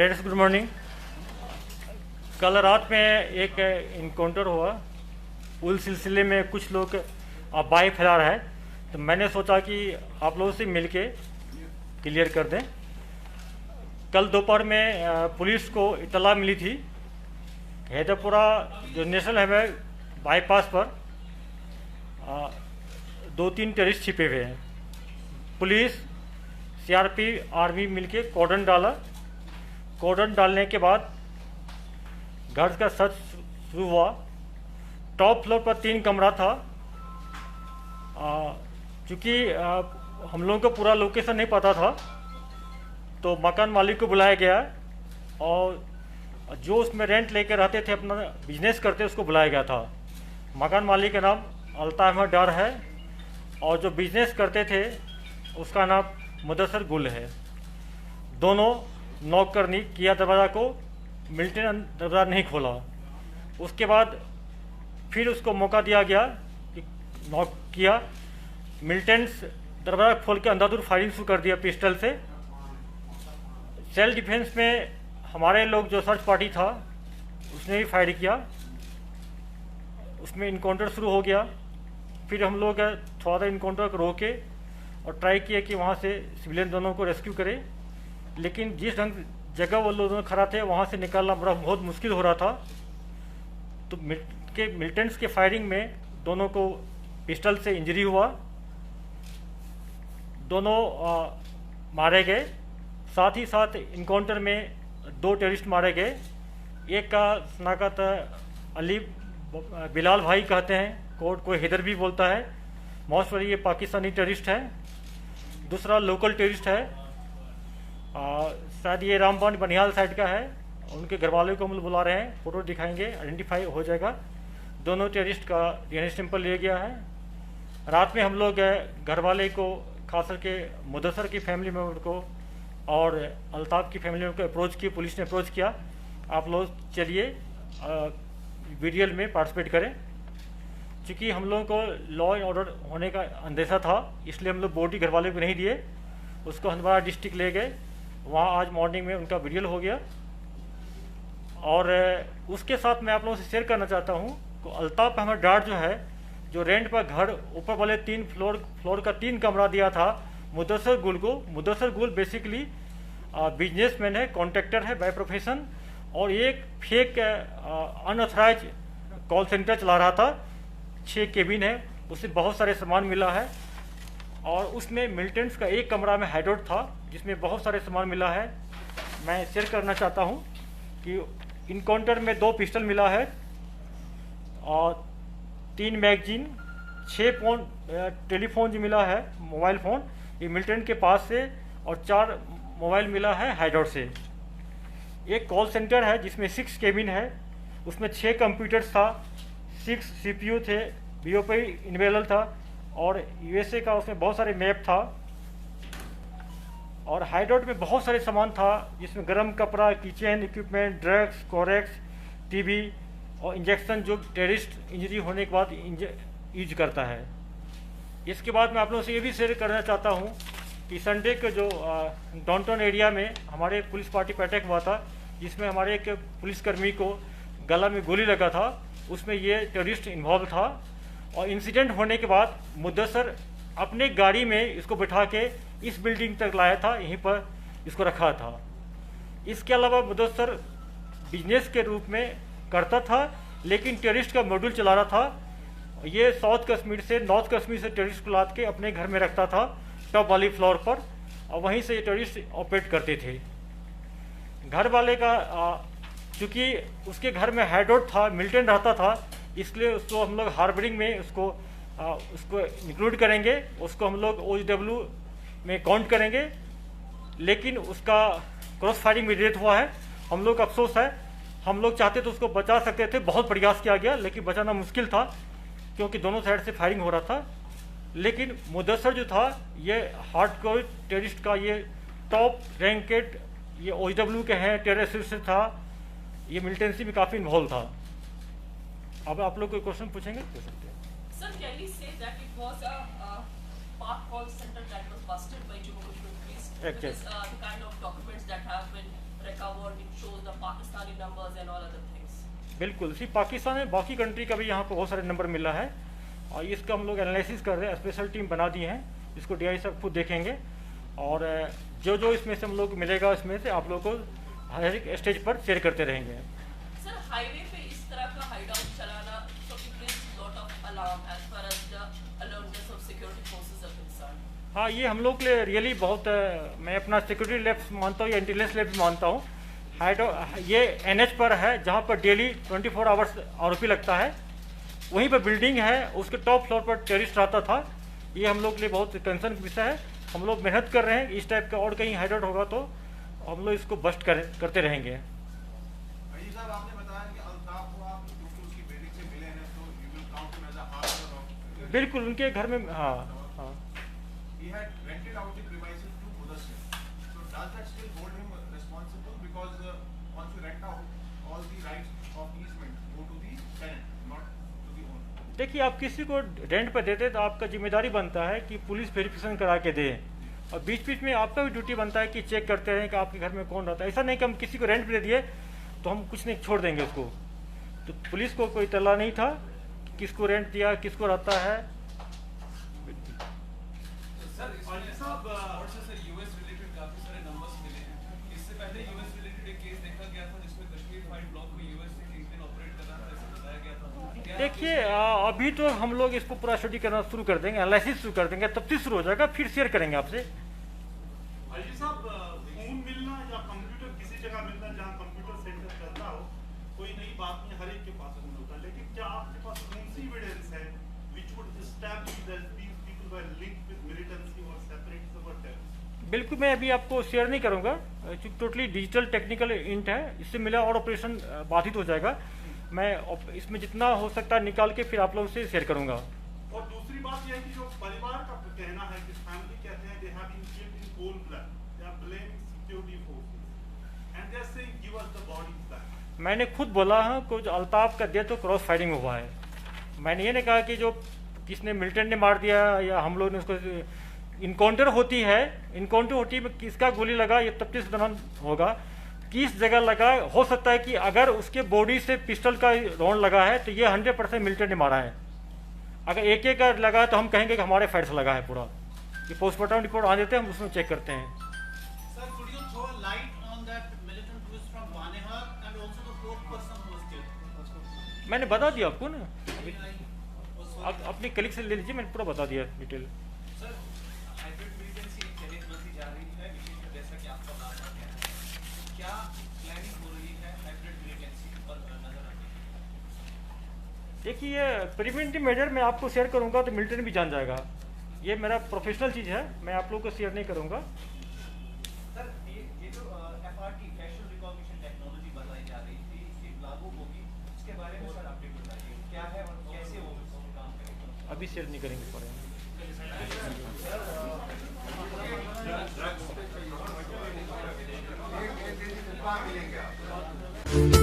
Friends, good morning. कल रात में एक इनकाउंटर हुआ। उस सिलसिले में कुछ लोग अफवाहें फैला रहा है, तो मैंने सोचा कि आप लोगों से मिलके क्लियर कर दें। कल दोपहर में पुलिस को इत्तला मिली थी, हैदरपुरा जो नेशनल हाईवे बाईपास पर 2-3 टेररिस्ट छिपे हुए हैं। पुलिस, सीआरपी, आर्मी मिलके कॉर्डन डाला। कॉर्डन डालने के बाद घर का सर्च शुरू हुआ। टॉप फ्लोर पर 3 कमरा था। चूँकि हम लोगों को पूरा लोकेशन नहीं पता था, तो मकान मालिक को बुलाया गया और जो उसमें रेंट लेकर रहते थे, अपना बिजनेस करते, उसको बुलाया गया था। मकान मालिक का नाम अल्ताफ अहमद डार है और जो बिजनेस करते थे उसका नाम मुदस्सर गुल है। दोनों नॉक करनी किया दरवाज़ा को, मिल्टन दरवाज़ा नहीं खोला। उसके बाद फिर उसको मौका दिया गया कि नॉक किया। मिल्टन दरवाज़ा खोल के अंधाधुंध फायरिंग शुरू कर दिया पिस्टल से। सेल्फ डिफेंस में हमारे लोग जो सर्च पार्टी था उसने भी फायर किया। उसमें इनकाउंटर शुरू हो गया। फिर हम लोग थोड़ा सा इनकाउंटर को रोके और ट्राई किया कि वहाँ से सिविलियन दोनों को रेस्क्यू करें, लेकिन जिस ढंग जगह वो लोग खड़ा थे वहाँ से निकालना बहुत मुश्किल हो रहा था। तो मिलिटेंट्स के फायरिंग में दोनों को पिस्टल से इंजरी हुआ। दोनों मारे गए। साथ ही साथ इनकाउंटर में 2 टेररिस्ट मारे गए। एक का शनाख्त अली बिलाल भाई कहते हैं, कोई हैदर भी बोलता है। मोस्ट वाली ये पाकिस्तानी टेररिस्ट है। दूसरा लोकल टेररिस्ट है, शायद ये रामबन बनिहाल साइड का है। उनके घर वालों को हम लोग बुला रहे हैं, फ़ोटो दिखाएंगे, आइडेंटिफाई हो जाएगा। दोनों टेररिस्ट का डीएनए सैंपल लिया गया है। रात में हम लोग घर वाले को, खास करके मुदस्सर की फैमिली मेम्बर को और अल्ताफ की फैमिली मेम्बर को अप्रोच की, पुलिस ने अप्रोच किया। आप लोग चलिए वीडियो में पार्टिसिपेट करें। चूँकि हम लोगों को लॉ एंड ऑर्डर होने का अंदेशा था, इसलिए हम लोग बॉडी घर वाले को नहीं दिए। उसको हंदवाड़ा डिस्ट्रिक्ट ले गए, वहाँ आज मॉर्निंग में उनका वीडियो हो गया। और उसके साथ मैं आप लोगों से शेयर करना चाहता हूँ कि अल्ताफ अहमद डार जो है, जो रेंट पर घर ऊपर वाले 3 फ्लोर का 3 कमरा दिया था मुदस्सर गुल को। मुदस्सर गुल बेसिकली बिजनेसमैन है, कॉन्ट्रैक्टर है बाय प्रोफेशन, और एक फेक अनऑथराइज कॉल सेंटर चला रहा था। 6 केबिन है, उससे बहुत सारे सामान मिला है। और उसमें मिलिटेंट्स का एक कमरा में हाइडआउट था जिसमें बहुत सारे सामान मिला है। मैं शेयर करना चाहता हूं कि इनकाउंटर में 2 पिस्टल मिला है और 3 मैगजीन, 6 फोन, टेलीफोन जो मिला है, मोबाइल फ़ोन, ये मिलिटेंट के पास से, और 4 मोबाइल मिला है हाइडआउट से। एक कॉल सेंटर है जिसमें 6 केबिन है, उसमें 6 कंप्यूटर्स था, 6 CPU थे, BOP इनेबल था, और USA का उसमें बहुत सारे मैप था। और हाइडआउट में बहुत सारे सामान था जिसमें गर्म कपड़ा, kitchen equipment, drugs, Corex, TV और इंजेक्शन जो टेररिस्ट इंजरी होने के बाद यूज करता है। इसके बाद मैं आप लोगों से ये भी शेयर करना चाहता हूँ कि संडे के जो डाउनटाउन एरिया में हमारे पुलिस पार्टी पर अटैक हुआ था, जिसमें हमारे एक पुलिसकर्मी को गला में गोली लगा था, उसमें ये टेररिस्ट इन्वॉल्व था। और इंसिडेंट होने के बाद मुदस्सर अपने गाड़ी में इसको बिठा के इस बिल्डिंग तक लाया था, यहीं पर इसको रखा था। इसके अलावा मुदस्सर बिजनेस के रूप में करता था, लेकिन टेररिस्ट का मॉड्यूल चला रहा था। ये साउथ कश्मीर से, नॉर्थ कश्मीर से टेररिस्ट को लाद के अपने घर में रखता था टॉप वाली फ्लोर पर, और वहीं से ये टेररिस्ट ऑपरेट करते थे। घर वाले का चूँकि उसके घर में हाइडआउट था, मिलिटेंट रहता था, इसलिए उसको हम लोग हार्बरिंग में उसको इंक्लूड करेंगे। उसको हम लोग OW में काउंट करेंगे, लेकिन उसका क्रॉस फायरिंग में डेथ हुआ है। हम लोग अफसोस है, हम लोग चाहते तो उसको बचा सकते थे, बहुत प्रयास किया गया, लेकिन बचाना मुश्किल था क्योंकि दोनों साइड से फायरिंग हो रहा था। लेकिन मुदस्सर जो था, ये हार्डकोर टेररिस्ट का ये टॉप रैंकेड, ये OW के हैं, टेररिस्ट था, ये मिलिटेंसी में काफ़ी इन्वॉल्व था। अब आप लोग कोई क्वेश्चन पूछेंगे? पूछ सकते हैं। Sir, can we say that it was a park call center that was busted by Jammu Kashmir Police? Exactly. Because the kind of documents that have been recovered, Pakistani numbers and all other things. बिल्कुल, सिर्फ पाकिस्तान में, बाकी country का भी यहाँ पर बहुत सारे नंबर मिला है और इसका हम लोग एनालिसिस कर रहे हैं। स्पेशल टीम बना दी है, इसको DI साहब खुद देखेंगे और जो जो इसमें से हम लोग मिलेगा इसमें से आप लोगों को हर एक स्टेज पर शेयर करते रहेंगे। सर, हाईवे पे इस तरह का हाइडआउट चलाना so it brings lot of alarm as far as the alertness of security forces are concerned. हाँ, ये हम लोग के लिए रियली बहुत मैं अपना सिक्योरिटी लैब्स मानता हूँ या इंटेलिजेंस लैब्स मानता हूँ। ये NH पर है जहाँ पर डेली 24 आवर्स आरोपी लगता है, वहीं पर बिल्डिंग है, उसके टॉप फ्लोर पर टेररिस्ट रहता था। ये हम लोग के लिए बहुत कंसर्न का विषय है। हम लोग मेहनत कर रहे हैं, इस टाइप का और कहीं हाइडआउट होगा तो हम लोग इसको बस्ट करते रहेंगे। साहब, आपने बताया कि अल्ताफ को आप उसकी बिल्डिंग से मिले हैं तो you will count him as a hardware off. बिल्कुल, उनके घर में हाँ। He had rented out the premises to Mudassir. So does that still hold him responsible? Because once you rent out, all the rights of easement go to the tenant, not to the owner. देखिए, आप किसी को rent पर देते तो आपका जिम्मेदारी बनता है कि पुलिस वेरिफिकेशन करा के दे और बीच बीच में आपका भी ड्यूटी बनता है कि चेक करते रहें कि आपके घर में कौन रहता है। ऐसा नहीं कि हम किसी को रेंट पे दे दिए तो हम कुछ नहीं छोड़ देंगे उसको। तो पुलिस को कोई इत्तला नहीं था कि किसको रेंट दिया, किसको रहता है। सर यूएस रिलेटेड काफी सारे नंबर्स मिले हैं। इससे पहले यूएस रिलेटेड एक केस देखा गया था जिसमें कश्मीर फाइल ब्लॉक में यूएस से किंगपिन ऑपरेट कर रहा था, ऐसा बताया गया था। देखिए, अभी तो हम लोग इसको पूरा स्टडी करना शुरू कर देंगे, एनालिसिस शुरू कर देंगे, तब से शुरू हो जाएगा, फिर शेयर करेंगे आपसे। अजी साहब, फोन मिलना या कंप्यूटर किसी जगह मिलना जहाँ कंप्यूटर सेंटर चलता हो, कोई नई बात नहीं, हर एक के पास होता है, लेकिन क्या आपके पास कौन सी एविडेंस है which would establish that these people were linked with militancy or separate the terrorists? बिल्कुल, मैं अभी आपको शेयर नहीं करूंगा क्योंकि टोटली डिजिटल टेक्निकल इंट है, इससे मिला और ऑपरेशन बाधित हो जाएगा। मैं इसमें जितना हो सकता है निकाल के फिर आप लोगों से शेयर करूंगा। और दूसरी बात यह है कि जो परिवार का कहना है कि फैमिली कहते हैं they have been killed in cold blood, they are blaming security forces and they are saying give us the bodies back. मैंने खुद बोला है कुछ अल्ताफ का डेथ तो क्रॉस फायरिंग हुआ है। मैंने ये नहीं कहा कि जो किसने मिलिटेंट ने मार दिया या हम लोग ने उसको इनकाउंटर होती है किसका गोली लगा ये तफ्तीश दौरान होगा, किस जगह लगा। हो सकता है कि अगर उसके बॉडी से पिस्टल का राउंड लगा है तो ये 100% मिलिटेंट ने मारा है। अगर एक का लगा है तो हम कहेंगे कि हमारे फायर से लगा है पूरा। ये पोस्टमार्टम रिपोर्ट आ देते हैं, हम उसमें चेक करते हैं। Sir, could you throw a light on that militant who is from Banehar and also the fourth person who was killed? मैंने बता दिया आपको ना, आप अपनी कलीग से ले लीजिए, मैंने पूरा बता दिया डिटेल। सर, हाइब्रिड मिलिटेंसी एक चैलेंज बनती जा रही है, विशेषकर जैसा कि आपका नाम आ गया है, क्या प्लानिंग हो रही है हाइब्रिड मिलिटेंसी पर नजर रखने? देखिए, प्रिवेंटिव मेजर मैं आपको शेयर करूंगा तो मिलिटेंट भी जान जाएगा। ये मेरा प्रोफेशनल चीज़ है, मैं आप लोगों को शेयर नहीं करूंगा। सर, ये जो FRT फैशियल रिकॉग्निशन टेक्नोलॉजी बताई जा रही थी, ये लागू होगी, इसके बारे में सर अपडेट बताइए, क्या है और कैसे वो काम करेगा? अभी शेयर नहीं करेंगे पर मिलेंगे आप